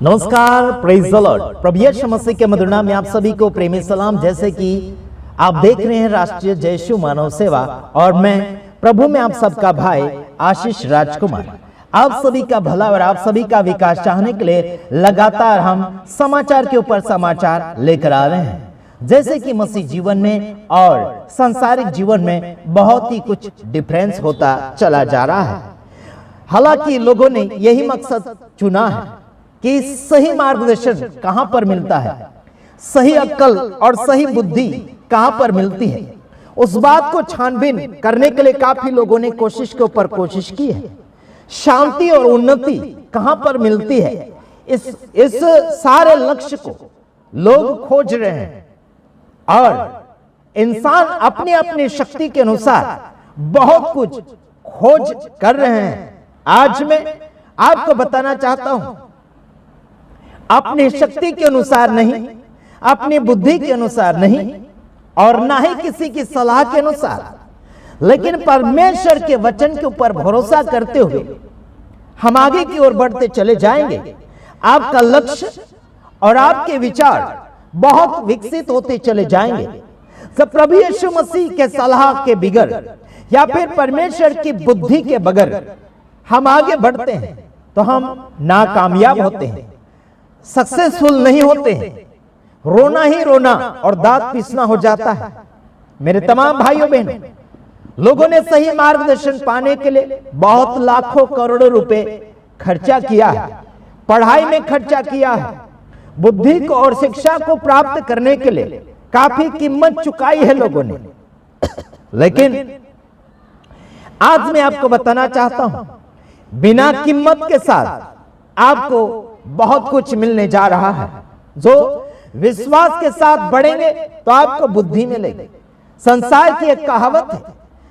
नमस्कार, praise the Lord. प्रभु यीशु मसीह के मधुर नाम में आप सभी को प्रेमी सलाम। जैसे कि आप देख रहे हैं राष्ट्रीय जय यीशु मानव सेवा और मैं प्रभु में आप सबका भाई आशीष राजकुमार, आप सभी का भला और आप सभी का विकास चाहने के लिए लगातार हम समाचार के ऊपर समाचार लेकर आ रहे हैं। जैसे कि मसीह जीवन में और सांसारिक जीवन में बहुत ही कुछ डिफरेंस होता चला जा रहा है। हालांकि लोगों ने यही मकसद चुना है कि सही मार्गदर्शन कहां पर मिलता है, सही अक्ल और सही बुद्धि कहां पर मिलती है, उस बात को छानबीन करने के लिए काफी लोगों ने कोशिश के ऊपर कोशिश की है। शांति और उन्नति कहां पर मिलती है, इस सारे लक्ष्य को लोग खोज रहे हैं और इंसान अपनी अपनी शक्ति के अनुसार बहुत कुछ खोज कर रहे हैं। आज मैं आपको बताना चाहता हूं, अपनी शक्ति के अनुसार नहीं, अपनी बुद्धि के अनुसार नहीं और ना ही किसी की सलाह के अनुसार, लेकिन परमेश्वर के वचन के ऊपर भरोसा करते हुए हम आगे की ओर बढ़ते चले जाएंगे। आपका लक्ष्य और आपके विचार बहुत विकसित होते चले जाएंगे। तो प्रभु यीशु मसीह के सलाह के बगैर या फिर परमेश्वर की बुद्धि के बगैर हम आगे बढ़ते हैं तो हम नाकामयाब होते हैं, सक्सेसफुल नहीं होते हैं, रोना ही रोना और दांत पीसना हो जाता है। मेरे तमाम भाइयों बहनों, लोगों ने सही मार्गदर्शन पाने के लिए बहुत लाखों करोड़ों रुपए खर्चा किया है, पढ़ाई में खर्चा किया है, बुद्धि को और शिक्षा को प्राप्त करने के लिए काफी कीमत चुकाई है लोगों ने। लेकिन आज मैं आपको बताना चाहता हूं, बिना कीमत के साथ आपको बहुत कुछ मिलने जा रहा है। जो विश्वास के साथ बढ़ेंगे तो आपको बुद्धि मिलेगी। संसार की एक कहावत है,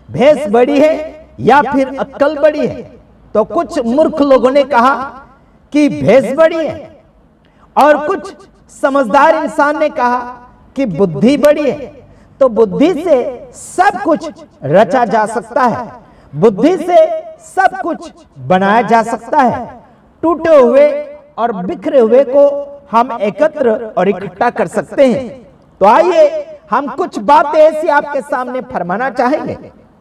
भैंस बड़ी है या फिर अक्ल बड़ी है। तो कुछ मूर्ख लोगों ने कहा कि भैंस बड़ी है और कुछ समझदार इंसान ने कहा कि बुद्धि बड़ी है। तो बुद्धि से सब कुछ रचा जा सकता है, बुद्धि से सब कुछ बनाया जा सकता है। टूटे हुए और बिखरे हुए को हम एकत्र और इकट्ठा कर सकते हैं। तो आइए हम कुछ बातें ऐसी आपके सामने फरमाना चाहेंगे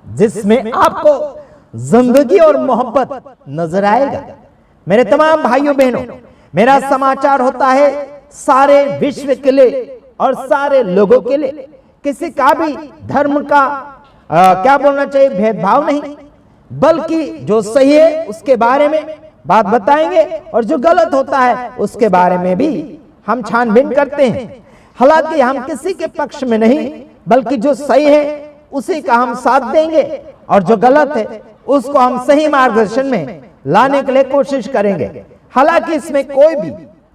जिसमें आपको जिंदगी और मोहब्बत नजर आएगा। मेरे तमाम भाइयों बहनों, मेरा समाचार होता है सारे विश्व के लिए और सारे लोगों के लिए। किसी का भी धर्म का क्या बोलना चाहिए, भेदभाव नहीं, बल्कि जो सही है उसके बारे में बात बताएंगे और जो गलत होता है उसके बारे में भी हम छानबीन करते हैं। हालांकि हम किसी के पक्ष में नहीं, बल्कि जो सही है उसी का हम साथ देंगे और जो गलत है उसको हम सही मार्गदर्शन में लाने के लिए कोशिश करेंगे। हालांकि इसमें कोई भी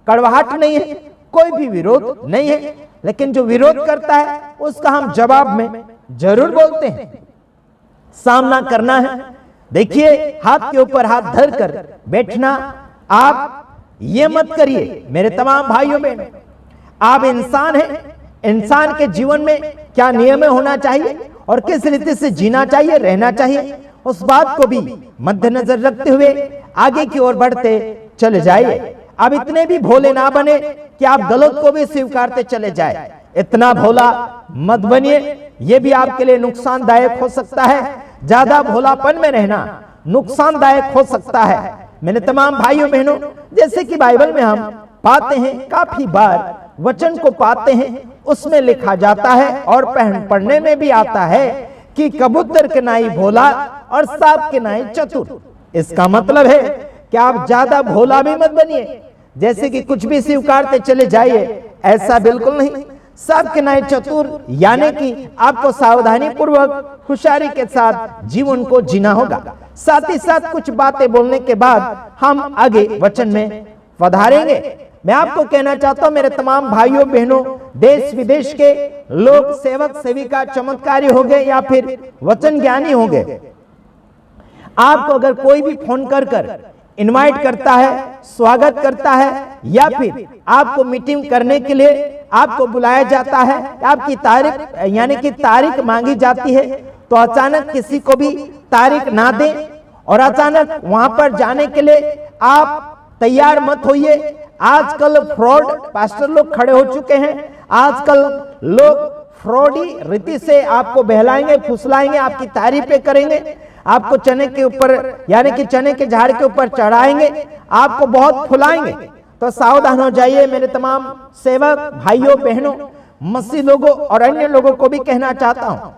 कड़वाहट नहीं है, कोई भी विरोध नहीं है, लेकिन जो विरोध करता है उसका हम जवाब में जरूर बोलते हैं, सामना करना है। देखिए, हाथ के ऊपर हाथ धरकर बैठना आप ये मत करिए। मेरे तमाम भाइयों में, आप इंसान हैं, इंसान के जीवन में क्या नियम होना चाहिए और किस रीति से जीना चाहिए, रहना चाहिए, उस बात को भी मद्देनजर रखते हुए आगे की ओर बढ़ते चले जाइए। अब इतने भी भोले ना बने कि आप गलत को भी स्वीकारते चले जाए। इतना भोला मत बनिए, यह भी आपके लिए नुकसानदायक हो सकता है। ज्यादा भोलापन में रहना नुकसानदायक हो सकता है। मेरे तमाम भाइयों बहनों, जैसे कि बाइबल में हम पाते हैं, काफी बार वचन को पाते हैं, उसमें लिखा जाता है और पढ़ने में भी आता है कि कबूतर के नाई भोला और सांप के नाई चतुर। इसका मतलब है कि आप ज्यादा भोला भी मत बनिए, जैसे कि कुछ भी स्वीकारते चले जाइए, ऐसा बिल्कुल नहीं। सांप के नाई चतुर यानी कि आपको सावधानी पूर्वक होशियारी के साथ जीवन को जीना होगा। साथ ही साथ कुछ बातें बोलने के बाद हम आगे वचन में पधारेंगे। मैं आपको कहना चाहता हूं, मेरे तमाम भाइयों बहनों, देश विदेश के लोग, सेवक सेविका, चमत्कारी हो गए या फिर वचन ज्ञानी हो गए, आपको अगर कोई भी फोन कर इनवाइट करता है, स्वागत करता है या फिर आपको मीटिंग करने के लिए आपको बुलाया जाता है, आपकी तारीख यानी कि तारीख मांगी जाती है, तो अचानक किसी को भी तारीख ना दें और अचानक वहां पर जाने के लिए आप तैयार मत होइए। आजकल फ्रॉड पास्टर लोग खड़े हो चुके हैं। आजकल लोग फ्रॉडी रीति से आपको बहलाएंगे, फुसलाएंगे, आपकी तारीफें करेंगे, आपको चने के ऊपर यानी कि चने के झाड़ के ऊपर चढ़ाएंगे, आपको बहुत फुलाएंगे। तो सावधान हो जाइए मेरे तमाम सेवक भाइयों बहनों, मसीह लोगों और अन्य लोगों को भी कहना चाहता हूं।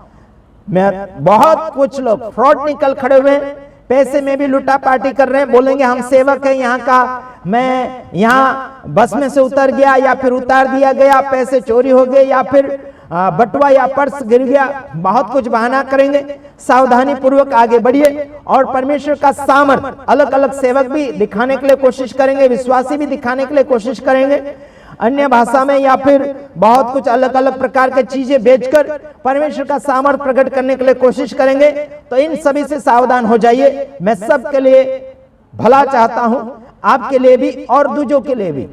मैं बहुत कुछ लोग फ्रॉड निकल खड़े हुए हैं, पैसे में भी लुटा पार्टी कर रहे हैं, बोलेंगे हम सेवक हैं यहाँ का, मैं यहाँ बस में से उतर गया या फिर उतार दिया गया, पैसे चोरी हो गए या फिर बटुआ या पर्स गिर गया, बहुत कुछ बहाना करेंगे। सावधानी पूर्वक आगे बढ़िए और परमेश्वर का सामर्थ अलग अलग सेवक भी दिखाने के लिए कोशिश करेंगे, विश्वासी भी दिखाने के लिए कोशिश करेंगे, अन्य भाषा में या फिर बहुत कुछ अलग अलग प्रकार की चीजें बेचकर परमेश्वर का सामर्थ प्रकट करने के लिए कोशिश करेंगे। तो इन सभी से सावधान हो जाइए। मैं सबके लिए भला चाहता हूं, आपके लिए भी और दूसरों के लिए भी।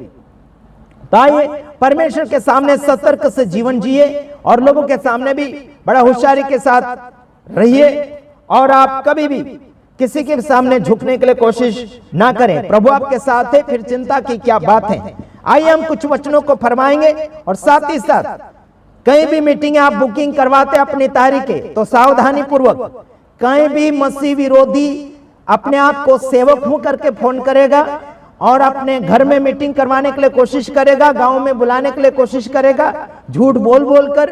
तो आइए परमेश्वर के सामने सतर्क से जीवन जिए और लोगों के सामने भी बड़ा होशियारी के साथ रहिए और आप कभी भी किसी के सामने झुकने के लिए कोशिश ना करें। प्रभु आपके साथ है, फिर चिंता की क्या बात है। आइए हम कुछ वचनों को फरमाएंगे और साथ ही साथ कहीं भी मीटिंग आप बुकिंग करवाते अपनी तारीखें तो सावधानी पूर्वक, कहीं भी मसीह विरोधी अपने आप को सेवक हूं करके फोन करेगा और अपने घर में मीटिंग करवाने के लिए कोशिश करेगा, गांव में बुलाने के लिए कोशिश करेगा, झूठ बोल बोल कर,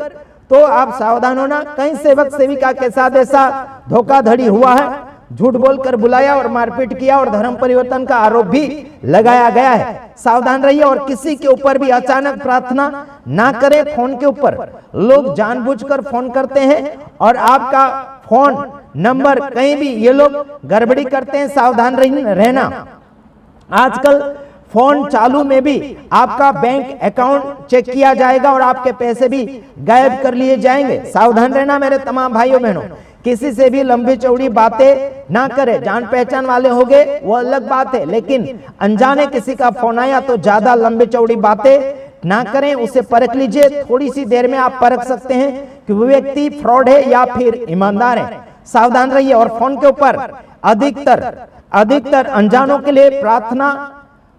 तो आप सावधान होना। कई सेवक सेविका के साथ ऐसा धोखाधड़ी हुआ है, झूठ बोलकर बुलाया और मारपीट किया और धर्म परिवर्तन का आरोप भी लगाया गया है। सावधान रहिए और किसी के ऊपर भी अचानक प्रार्थना ना करें। फोन के ऊपर लोग जानबूझकर फोन करते हैं और आपका फोन नंबर कहीं भी ये लोग गड़बड़ी करते हैं, सावधान रहना। आजकल फोन चालू में भी आपका बैंक अकाउंट चेक किया जाएगा और आपके पैसे भी गायब कर लिए जाएंगे। सावधान रहना मेरे तमाम भाइयों बहनों, किसी से भी लंबी चौड़ी बातें ना करें। जान पहचान वाले हो गए वो अलग बात है, लेकिन अनजाने किसी का फोन आया तो ज्यादा लंबी चौड़ी बातें ना करें, उसे परख लीजिए। थोड़ी सी देर में आप परख सकते हैं कि वो व्यक्ति फ्रॉड है या फिर ईमानदार है। सावधान रहिए और फोन के ऊपर अधिकतर अनजानों के लिए प्रार्थना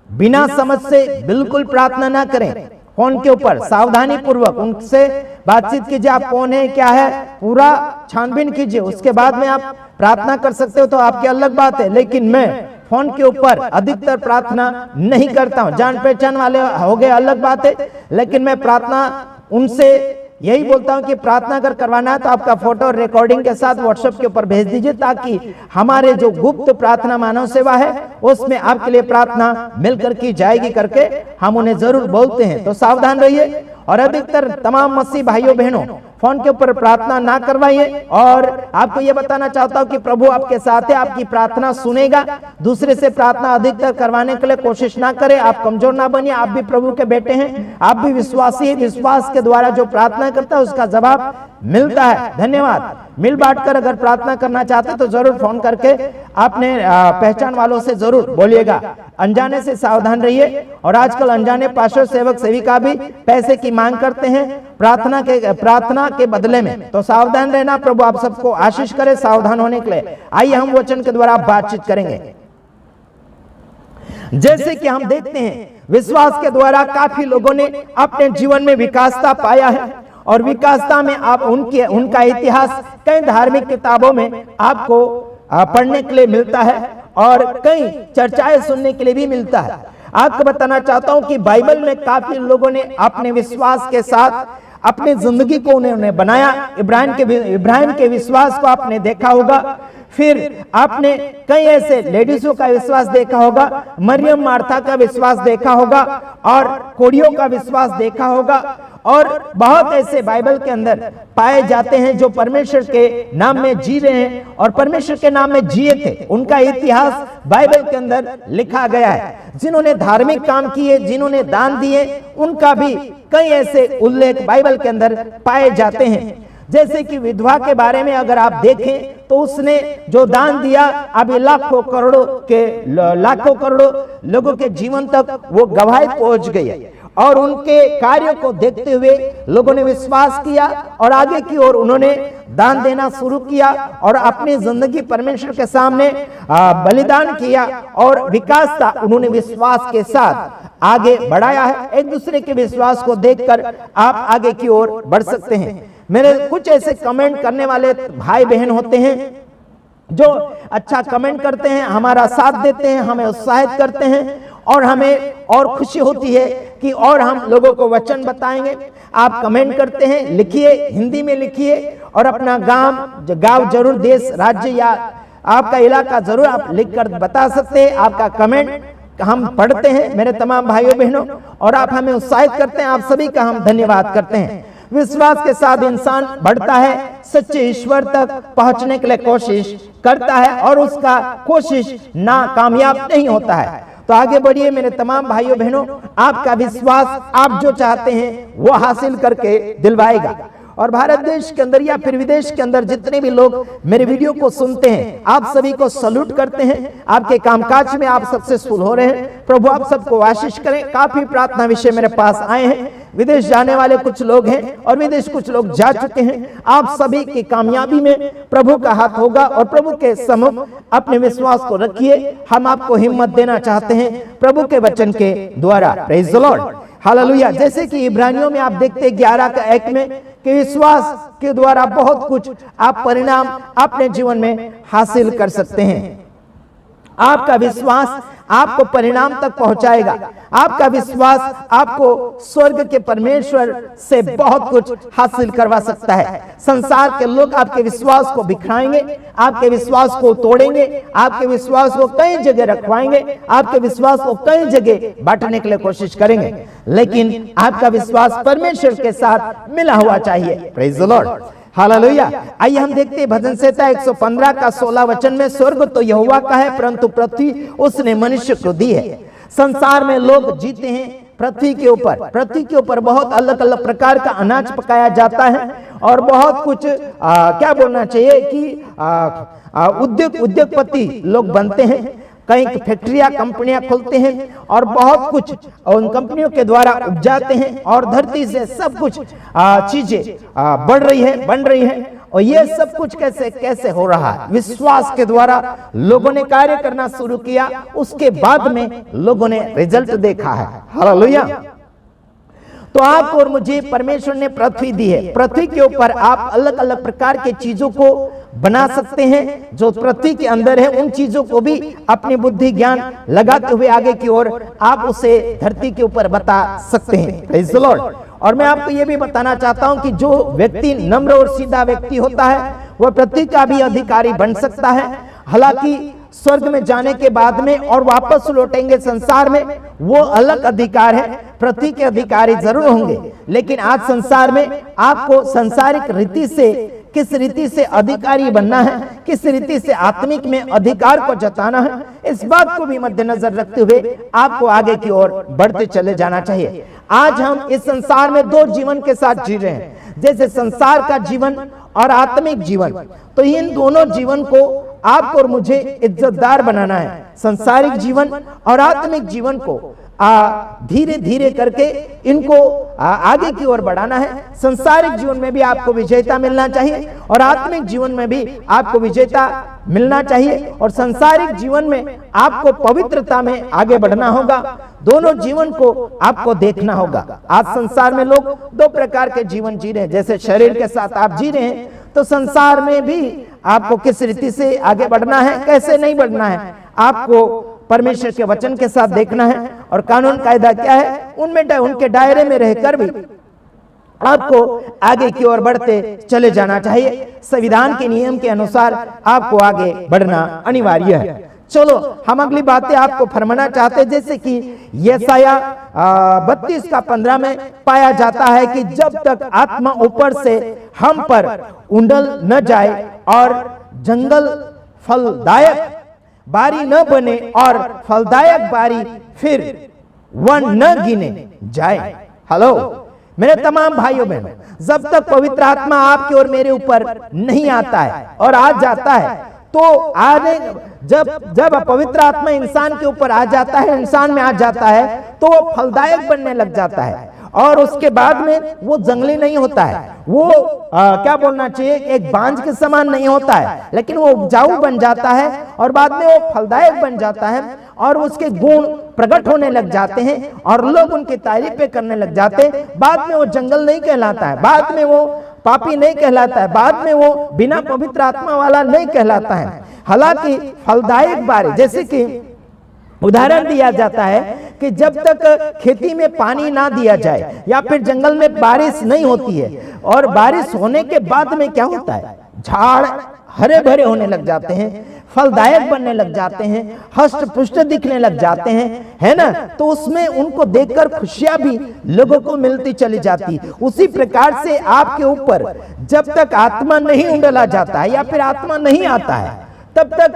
बिना समझ से बिल्कुल प्रार्थना ना करें। फोन के ऊपर सावधानी पूर्वक उनसे बातचीत कीजिए, आप कौन है क्या है पूरा छानबीन कीजिए, उसके बाद में आप प्रार्थना कर सकते हो तो आपकी अलग बात है। लेकिन मैं फोन के ऊपर अधिकतर प्रार्थना नहीं करता हूं। जान पहचान वाले हो गए अलग बात है, लेकिन मैं प्रार्थना उनसे यही बोलता हूं कि प्रार्थना अगर करवाना है तो आपका फोटो रिकॉर्डिंग के साथ व्हाट्सएप के ऊपर भेज दीजिए, ताकि हमारे जो गुप्त प्रार्थना मानव सेवा है उसमें आपके लिए प्रार्थना मिलकर की जाएगी करके हम उन्हें जरूर बोलते हैं। तो सावधान रहिए और अधिकतर तमाम मसीह भाइयों बहनों फोन के ऊपर प्रार्थना ना करवाइए। और आपको यह बताना चाहता हूं कि प्रभु आपके साथ है, आपकी प्रार्थना सुनेगा। दूसरे से प्रार्थना अधिकतर करवाने के लिए कोशिश ना करें। आप कमजोर ना बनिए, आप भी प्रभु के बेटे हैं, आप भी विश्वासी हैं। विश्वास के द्वारा जो प्रार्थना करता है उसका जवाब मिलता है। धन्यवाद। मिल बांट कर अगर प्रार्थना करना चाहते तो जरूर फोन करके अपने पहचान वालों से जरूर बोलिएगा। अनजाने से सावधान रहिए। और आजकल अनजाने पास्टर सेवक सेविका भी पैसे की मांग करते हैं प्रार्थना के बदले में। तो सावधान रहना। प्रभु आप सबको आशीष करे सावधान होने के लिए। आइए हम वचन के द्वारा बातचीत करेंगे। जैसे कि हम देखते हैं विश्वास के द्वारा काफी लोगों ने अपने जीवन में विकासता पाया है और विकासता में आप उनका इतिहास कई धार्मिक किताबों में आपको पढ़ने के लिए मिलता है और कई चर्चाएं सुनने के लिए भी मिलता है। आपको बताना चाहता हूं कि बाइबल में काफी लोगों ने अपने विश्वास के साथ अपनी जिंदगी को उन्होंने बनाया। इब्राहिम के विश्वास को आपने देखा होगा। फिर आपने कई ऐसे लेडीजों का विश्वास देखा होगा, मरियम मार्था का विश्वास देखा होगा और कोड़ियों का विश्वास देखा होगा। और बहुत ऐसे बाइबल के अंदर पाए जाते हैं जो परमेश्वर के नाम में जी रहे हैं और परमेश्वर के नाम में जिए थे। उनका इतिहास बाइबल के अंदर लिखा गया है। जिन्होंने धार्मिक काम किए, जिन्होंने दान दिए, उनका भी कई ऐसे उल्लेख बाइबल के अंदर पाए जाते हैं। जैसे कि विधवा के बारे में अगर आप देखें तो उसने जो दान दिया अभी लाखों करोड़ों लोगों के जीवन तक वो गवाही पहुंच गई है। और उनके कार्यों को देखते हुए लोगों ने विश्वास किया और आगे की ओर उन्होंने दान देना शुरू किया और अपनी जिंदगी परमेश्वर के सामने बलिदान किया और विकास था उन्होंने विश्वास के साथ आगे बढ़ाया है। एक दूसरे के विश्वास को देखकर आप आगे की ओर बढ़ सकते हैं। मेरे कुछ ऐसे कमेंट करने वाले भाई बहन होते हैं जो अच्छा कमेंट करते हैं, हमारा साथ देते हैं, हमें उत्साहित करते हैं और हमें और खुशी होती है कि और हम लोगों को वचन बताएंगे। आप कमेंट करते हैं, लिखिए, हिंदी में लिखिए और अपना गांव जरूर, देश, राज्य या आपका इलाका जरूर आप लिखकर बता सकते हैं। आपका कमेंट हम पढ़ते हैं मेरे तमाम भाइयों बहनों और आप हमें उत्साहित करते हैं। आप सभी का हम धन्यवाद करते हैं। विश्वास के साथ इंसान बढ़ता है, सच्चे ईश्वर तक पहुंचने के लिए कोशिश करता है और उसका कोशिश नाकामयाब नहीं होता है। तो आगे बढ़िए मेरे तमाम भाइयों बहनों, आपका विश्वास आप जो चाहते हैं वो हासिल करके दिलवाएगा। और भारत देश के अंदर या फिर विदेश के अंदर जितने भी लोग मेरे वीडियो को सुनते हैं, आप सभी को सैल्यूट करते हैं। आपके कामकाज में आप सक्सेसफुल हो रहे हैं। प्रभु आप सबको आशीष करें। काफी प्रार्थना विषय मेरे पास आए हैं। विदेश जाने वाले कुछ लोग हैं और विदेश कुछ लोग जा चुके हैं। आप सभी की कामयाबी में प्रभु का हाथ होगा और प्रभु के सम्मुख अपने विश्वास को रखिए। हम आपको हिम्मत देना चाहते हैं प्रभु के वचन के द्वारा। Praise the Lord, hallelujah. जैसे कि इब्रानियों में आप देखते हैं 11:1 में कि विश्वास के द्वारा बहुत कुछ आप परिणाम अपने जीवन में हासिल कर सकते हैं। आपका विश्वास आपको परिणाम तक पहुंचाएगा। आपका विश्वास आपको स्वर्ग के परमेश्वर से बहुत कुछ हासिल करवा सकता है। संसार के लोग आपके विश्वास को बिखराएंगे, आपके विश्वास को तोड़ेंगे, आपके विश्वास को कई जगह रखवाएंगे, आपके विश्वास को कई जगह बांटने के लिए कोशिश करेंगे, लेकिन आपका विश्वास परमेश्वर के साथ मिला हुआ चाहिए। Praise the Lord, hallelujah. आइए हम देखते हैं भजन संहिता 115 का 16 वचन में, स्वर्ग तो यहोवा का है परंतु पृथ्वी उसने मनुष्य को दी है। संसार में लोग जीते हैं पृथ्वी के ऊपर। पृथ्वी के ऊपर बहुत अलग अलग प्रकार का अनाज पकाया जाता है और बहुत कुछ क्या बोलना चाहिए कि उद्योगपति लोग बनते हैं। कई फैक्ट्रियां, कंपनियां खोलते हैं और बहुत कुछ उन कंपनियों के द्वारा उपजाते हैं और धरती से सब कुछ चीजें बढ़ रही है, बन रही है। और ये सब कुछ कैसे हो रहा है? विश्वास के द्वारा लोगों ने कार्य करना शुरू किया, उसके बाद में लोगों ने रिजल्ट देखा है। हालेलुया। तो आपको और मुझे परमेश्वर ने पृथ्वी दी है। पृथ्वी के ऊपर आप अलग अलग प्रकार के चीजों को बना सकते हैं जो पृथ्वी के अंदर है। उन चीजों को भी अपनी बुद्धि ज्ञान लगाते हुए आगे की ओर आप उसे धरती के ऊपर बता सकते हैं। Praise the Lord. और मैं आपको यह भी बताना चाहता हूं कि जो व्यक्ति नम्र और सीधा व्यक्ति होता है वह पृथ्वी का भी अधिकारी बन सकता है। हालांकि स्वर्ग में जाने के बाद में और वापस लौटेंगे संसार में, वो अलग अधिकार है। पृथ्वी के अधिकारी जरूर होंगे, लेकिन आज संसार में आपको सांसारिक रीति से किस रीति से अधिकारी बनना है, किस रीति से आत्मिक में अधिकार को जताना है, इस बात को भी मद्देनजर रखते हुए आपको आगे की ओर बढ़ते चले जाना चाहिए। आज हम इस संसार में दो जीवन के साथ जी रहे हैं, जैसे संसार का जीवन और आत्मिक जीवन। तो इन दोनों जीवन को आपको और मुझे इज्जतदार बनाना है। संसारिक जीवन और आत्मिक जीवन को धीरे धीरे करके इनको आगे की ओर बढ़ाना है। संसारिक जीवन में भी आपको विजेता मिलना चाहिए और आत्मिक जीवन में भी आपको विजेता मिलना चाहिए। और संसारिक जीवन में आपको पवित्रता में आगे बढ़ना होगा। दोनों जीवन को आपको देखना होगा। आज संसार में लोग दो प्रकार के जीवन जी रहे हैं। जैसे शरीर के साथ आप जी रहे हैं, तो संसार में भी आपको किस रीति से आगे बढ़ना है, कैसे नहीं बढ़ना है, आपको परमेश्वर के वचन के साथ देखना है। और कानून कायदा क्या है, उनमें उनके दायरे में रहकर भी आपको आगे की ओर बढ़ते चले जाना चाहिए। संविधान के नियम के अनुसार आपको आगे बढ़ना अनिवार्य है। चलो हम अगली बातें आपको फरमाना चाहते हैं। जैसे कि यशाया 32 का 15 में पाया जाता है कि जब तक आत्मा ऊपर से हम पर उंडल न जाए और जंगल फलदायक बारी न बने और फलदायक बारी फिर वन न गिने जाए। हेलो मेरे तमाम भाइयों बहनों, जब तक पवित्र आत्मा आपके और मेरे ऊपर नहीं आता है और आ जाता है, तो आने जब पवित्र आत्मा इंसान के ऊपर आ जाता है, इंसान में आ जाता है, तो वो फलदायक बनने लग जाता है, और उसके बाद में वो जंगली नहीं होता है, वो क्या बोलना चाहिए, एक बांझ के समान नहीं होता है, लेकिन वो उपजाऊ बन जाता है और बाद में वो फलदायक बन जाता है और उसके गुण प्रकट होने लग जाते हैं और लोग उनकी तारीफें करने लग जाते हैं। बाद में वो जंगल नहीं कहलाता है, बाद में वो पापी नहीं कहलाता है, बाद में वो बिना पवित्र आत्मा वाला नहीं कहलाता है। हालांकि फलदायक बारी, जैसे कि उदाहरण दिया जाता है कि जब तक खेती में पानी ना दिया जाए या फिर जंगल में बारिश नहीं होती है, और बारिश होने के बाद में क्या होता है, झाड़ हरे भरे होने लग जाते हैं, फलदायक बनने लग जाते हैं, हष्ट पुष्ट दिखने लग जाते हैं, है ना। तो उसमें उनको देखकर खुशियां भी लोगों को मिलती चली जाती। उसी प्रकार से आपके ऊपर जब तक आत्मा नहीं उंडेला जाता है या फिर आत्मा नहीं आता है, तब तक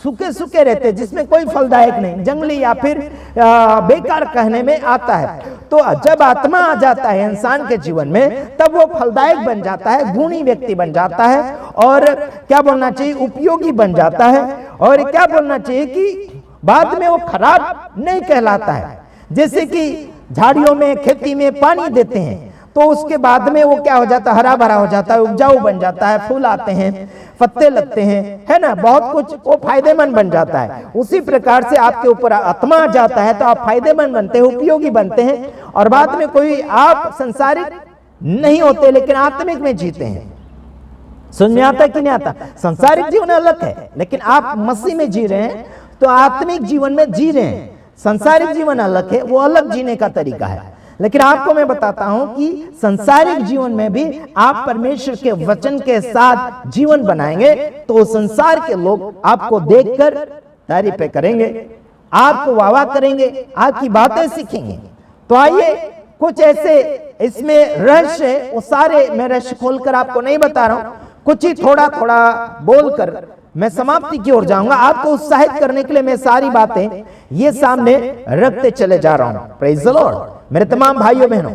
सूखे सूखे रहते, जिसमें कोई फलदायक नहीं, जंगली या फिर बेकार कहने में आता है। तो जब आत्मा आ जाता है इंसान के जीवन में, तब वो फलदायक बन जाता है, गुणी व्यक्ति बन जाता है, और क्या बोलना चाहिए, उपयोगी बन जाता है, और क्या बोलना चाहिए कि बाद में वो खराब नहीं कहलाता है। जैसे कि झाड़ियों में, खेती में पानी देते हैं तो उसके बाद में वो क्या हो जाता है, हरा भरा हो जाता है, उपजाऊ बन जाता है, फूल आते हैं, पत्ते लगते हैं, है ना, बहुत कुछ वो फायदेमंद बन जाता है। उसी प्रकार से आपके ऊपर आत्मा आ जाता है तो आप फायदेमंद बनते हैं, उपयोगी बनते हैं, और बाद में कोई आप संसारिक नहीं होते लेकिन आत्मिक में जीते हैं। समझ में आता कि नहीं आता? संसारिक जीवन अलग है, लेकिन आप मसीह में जी रहे हैं तो आत्मिक जीवन में जी रहे हैं। संसारिक जीवन अलग है, वो अलग जीने का तरीका है। लेकिन आपको मैं बताता हूं कि संसारिक जीवन में भी आप परमेश्वर के वचन के साथ जीवन बनाएंगे तो संसार के लोग आपको देखकर तारीफें करेंगे, आपको वाह करेंगे, आपकी बातें सीखेंगे। तो आइए कुछ ऐसे इसमें रहस्य है, वो सारे मैं रहस्य खोलकर आपको नहीं बता रहा हूं, कुछ ही थोड़ा थोड़ा बोलकर मैं समाप्ति की ओर जाऊंगा। आपको उत्साहित करने के लिए मैं सारी बातें ये सामने रखते चले जा रहा हूं। प्रेज द लॉर्ड मेरे तमाम भाइयों बहनों,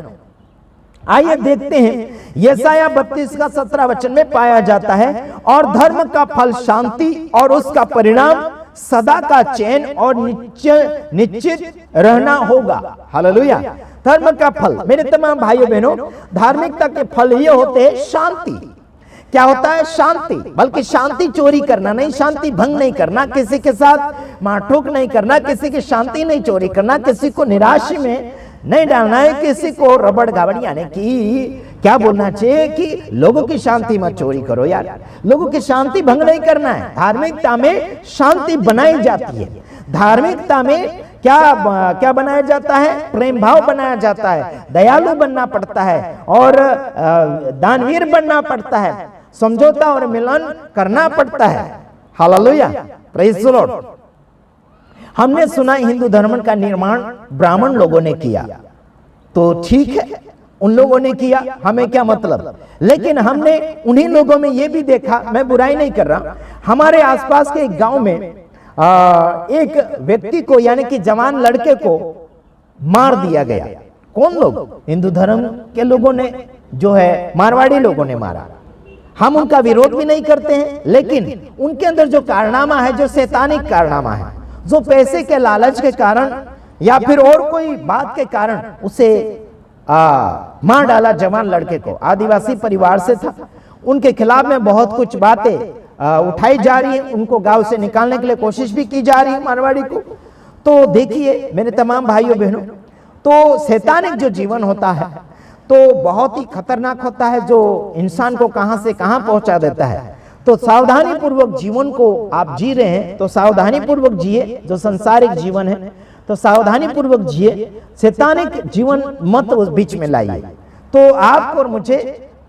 आइए देखते हैं यशायाह 32 का 17 वचन में पाया जाता है, और धर्म का फल शांति और उसका परिणाम सदा का चैन और निश्चित रहना होगा। हालेलुया। धर्म का फल मेरे तमाम भाइयों बहनों, धार्मिकता के फल ये होते हैं शांति। क्या होता है? शांति। बल्कि शांति चोरी करना नहीं, शांति भंग नहीं करना, किसी के साथ मारठोक नहीं करना, किसी की शांति नहीं चोरी करना, किसी को निराश में नहीं डालना है, किसी को रबड़ गाबड़ यानी कि क्या बोलना चाहिए कि लोगों की शांति मत चोरी करो यार, लोगों की शांति भंग नहीं करना है। धार्मिकता में शांति बनाई जाती है। धार्मिकता में क्या बनाया जाता है? प्रेम भाव बनाया जाता है, दयालु बनना पड़ता है, और दानवीर बनना पड़ता है, समझौता और मिलन करना पड़ता है। Hallelujah, praise the Lord. हमने सुना हिंदू धर्म का निर्माण ब्राह्मण लोगों ने किया, तो ठीक है, उन लोगों ने किया, हमें क्या मतलब। लेकिन हमने उन्हीं लोगों में यह भी देखा, मैं बुराई नहीं कर रहा, हमारे आसपास के एक गांव में एक व्यक्ति को यानी कि जवान लड़के को मार दिया गया। कौन लोग? हिंदू धर्म के लोगों ने, जो है मारवाड़ी लोगों ने मारा। हम उनका विरोध भी नहीं करते हैं, लेकिन उनके अंदर जो कारनामा है, जो शैतानिक कारनामा है, जो पैसे के लालच के कारण या फिर और कोई बात के कारण उसे मार डाला जवान लड़के को। आदिवासी परिवार से था, उनके खिलाफ में बहुत कुछ बातें उठाई जा रही है, उनको गांव से निकालने के लिए कोशिश भी की जा रही है मारवाड़ी को। तो देखिए मेरे तमाम भाइयों बहनों, तो शैतानिक जो जीवन होता है तो बहुत ही खतरनाक होता है, जो इंसान को कहां से कहां पहुंचा देता है। तो सावधानी पूर्वक जीवन को आप जी रहे हैं तो सावधानी पूर्वक जिए। जो संसारिक जीवन है तो सावधानी पूर्वक जिए, शैतानिक जीवन मत उस बीच में लाइए। तो आपको और मुझे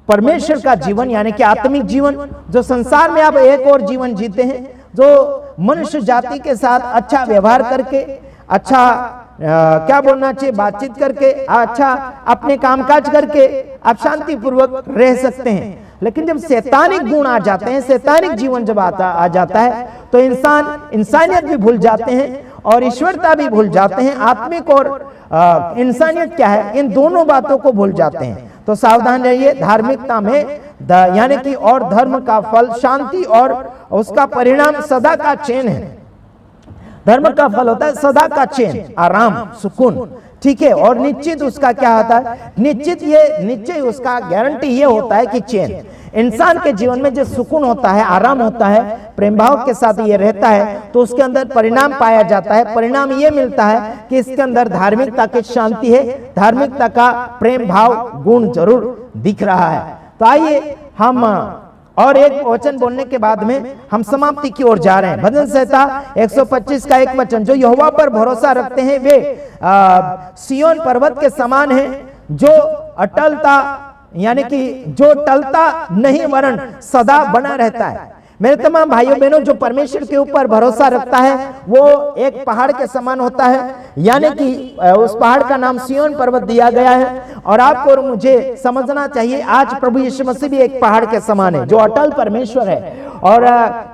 परमेश्वर का जीवन यानी कि आत्मिक जीवन, जो संसार में आप एक और जीवन जीते हैं, जो मनुष्य जाति के साथ अच्छा व्यवहार करके, अच्छा क्या बोलना चाहिए, बातचीत करके, अच्छा अपने कामकाज करके आप शांति पूर्वक रह सकते हैं। लेकिन जब शैतानिक गुण आ जाते हैं, शैतानिक जीवन जब आ जाता है तो इंसान इंसानियत भी भूल जाते हैं और ईश्वरता भी भूल जाते हैं। आत्मिक और इंसानियत क्या है, इन दोनों बातों को भूल जाते हैं। तो सावधान रहिए। धार्मिकता में यानी कि और धर्म का फल शांति और उसका परिणाम सदा का चैन है। धर्म का फल होता है सदा का चैन, आराम, सुकून, ठीक है। और निश्चित उसका क्या होता है, निश्चय उसका गारंटी ये होता है कि चैन, इंसान के जीवन में जो सुकून होता है, आराम होता है, प्रेम भाव के साथ ये रहता है, तो उसके अंदर परिणाम पाया जाता है। परिणाम ये मिलता है कि इसके अंदर धार्मिकता की शांति है, धार्मिकता का प्रेम भाव गुण जरूर दिख रहा है। तो आइए हम और एक वचन बोलने के बाद में हम समाप्ति की ओर जा रहे हैं। भजन संहिता 125 का एक वचन, जो यहोवा पर भरोसा रखते हैं वे सिय्योन पर्वत के समान हैं, जो अटलता यानी कि जो टलता नहीं वरन सदा बना रहता है। मेरे तमाम भाइयों बहनों, जो परमेश्वर के ऊपर भरोसा रखता है वो एक पहाड़ के समान होता है, यानी कि उस पहाड़ का नाम सिय्योन पर्वत दिया गया है। और आपको और मुझे समझना चाहिए, आज प्रभु यीशु मसीह भी एक पहाड़ के समान है, जो अटल परमेश्वर है। और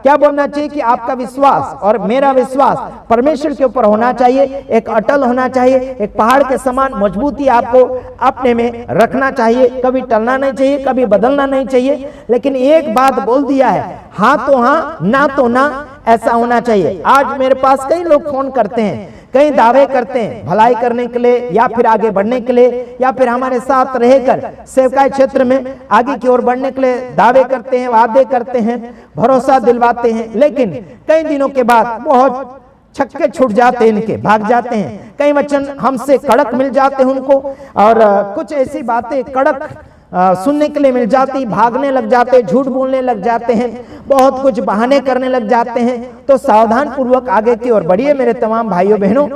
क्या बोलना चाहिए कि आपका विश्वास और मेरा विश्वास परमेश्वर के ऊपर होना चाहिए, एक अटल होना चाहिए, एक पहाड़ के समान मजबूती आपको अपने में रखना चाहिए, कभी टलना नहीं चाहिए, कभी बदलना नहीं चाहिए। लेकिन एक बात बोल दिया है, हाँ तो हाँ, ना तो ना, ऐसा होना चाहिए। आज मेरे पास कई लोग फोन करते हैं, कई दावे करते हैं भलाई करने के लिए, या फिर आगे बढ़ने के लिए, या फिर हमारे साथ रहकर सेवकाई क्षेत्र में आगे की ओर बढ़ने के लिए दावे करते हैं, वादे करते हैं, भरोसा दिलवाते हैं। लेकिन कई दिनों के बाद बहुत छक्के छूट जाते हैं, इनके भाग जाते हैं। कई वचन हमसे कड़क मिल जाते हैं उनको, और कुछ ऐसी बातें कड़क सुनने के लिए मिल जाती, भागने लग जाते हैं, झूठ बोलने लग जाते हैं, बहुत कुछ बहाने करने लग जाते हैं। तो सावधान पूर्वक आगे की ओर बढ़िए मेरे तमाम भाइयों बहनों।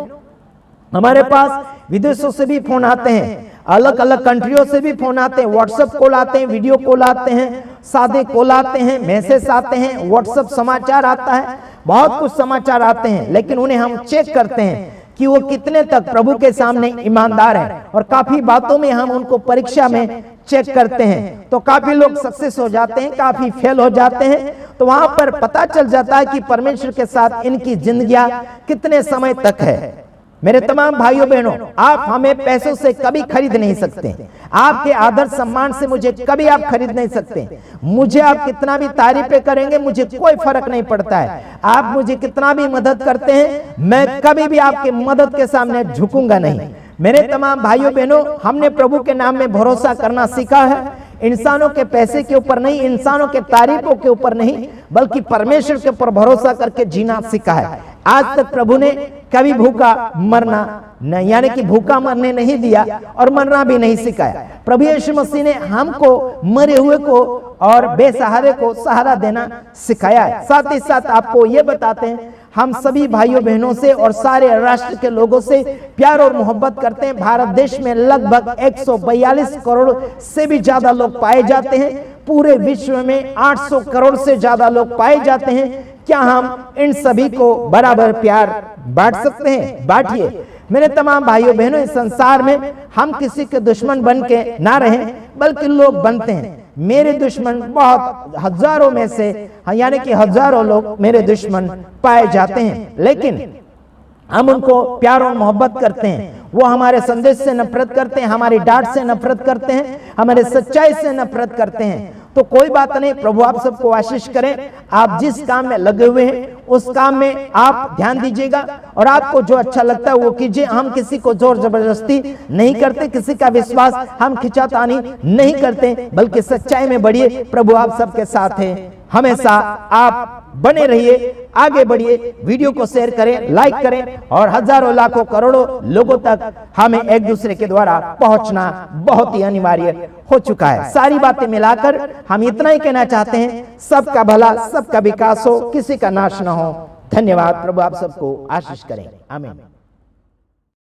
हमारे पास विदेशों से भी फोन आते हैं, अलग अलग कंट्रियों से भी फोन आते हैं, व्हाट्सएप कॉल आते हैं, वीडियो कॉल आते हैं, सादे कॉल आते हैं, मैसेज आते हैं, व्हाट्सएप समाचार आता है, बहुत कुछ समाचार आते हैं। लेकिन उन्हें हम चेक करते हैं कि वो कितने तक प्रभु के सामने ईमानदार है। और काफी बातों में हम उनको परीक्षा में चेक करते हैं, तो काफी लोग सक्सेस हो जाते हैं, काफी फेल हो जाते हैं। तो वहां पर पता चल जाता है कि परमेश्वर के साथ इनकी जिंदगियां कितने समय तक है। मेरे तमाम भाइयों बहनों, आप हमें पैसों से कभी खरीद नहीं सकते, आपके आदर सम्मान से मुझे कभी आप खरीद नहीं सकते। मुझे आप कितना भी तारीफें करेंगे, मुझे कोई फर्क नहीं पड़ता है। आप मुझे कितना भी मदद करते हैं, मैं कभी भी आपके मदद के सामने झुकूंगा नहीं। मेरे तमाम भाइयों बहनों, हमने प्रभु के नाम में भरोसा करना सीखा है, इंसानों के पैसे के ऊपर नहीं, इंसानों के तारीफों के ऊपर नहीं, बल्कि परमेश्वर के ऊपर भरोसा करके जीना सीखा है। आज तक प्रभु ने कभी भूखा मरना नहीं, यानी कि भूखा मरने नहीं दिया और मरना भी नहीं सिखाया। प्रभु यीशु मसीह ने हमको मरे हुए को और बेसहारे को सहारा देना सिखाया है। साथ ही साथ आपको ये बताते हैं, हम सभी भाइयों बहनों से और सारे राष्ट्र के लोगों से प्यार और मोहब्बत करते हैं। भारत देश में लगभग 142 करोड़ से भी ज्यादा लोग पाए जाते हैं, पूरे विश्व में 800 करोड़ से ज्यादा लोग पाए जाते हैं। क्या हम इन सभी को बराबर प्यार बांट सकते हैं? बांटिए। मेरे तमाम भाइयों बहनों, इस संसार में हम किसी के दुश्मन बन के ना रहें, बल्कि लोग बनते हैं। मेरे दुश्मन बहुत हजारों में से, यानी कि हजारों लोग मेरे दुश्मन पाए जाते हैं, लेकिन हम उनको प्यार और मोहब्बत करते हैं। वो हमारे संदेश से नफरत करते हैं, हमारी डांट से नफरत करते हैं, हमारे सच्चाई से नफरत करते हैं। तो कोई बात नहीं, प्रभु आप सबको आशीष करें। आप जिस काम में लगे हुए हैं उस काम में आप ध्यान दीजिएगा, और आपको जो अच्छा लगता है वो कीजिए। हम किसी को जोर जबरदस्ती नहीं करते, किसी का विश्वास हम खिंचातानी नहीं करते, बल्कि सच्चाई में बढ़िए। प्रभु आप सबके साथ हैं, हमेशा आप बने रहिए, आगे बढ़िए। वीडियो को शेयर करें, लाइक करें, और हजारों लाखों करोड़ों लोगों तक हमें एक दूसरे के द्वारा पहुंचना बहुत ही अनिवार्य हो चुका है। सारी बातें मिलाकर हम इतना ही कहना चाहते हैं, सबका भला, सबका विकास हो, किसी का नाश न हो। धन्यवाद। प्रभु आप सबको आशीष करें। आमीन।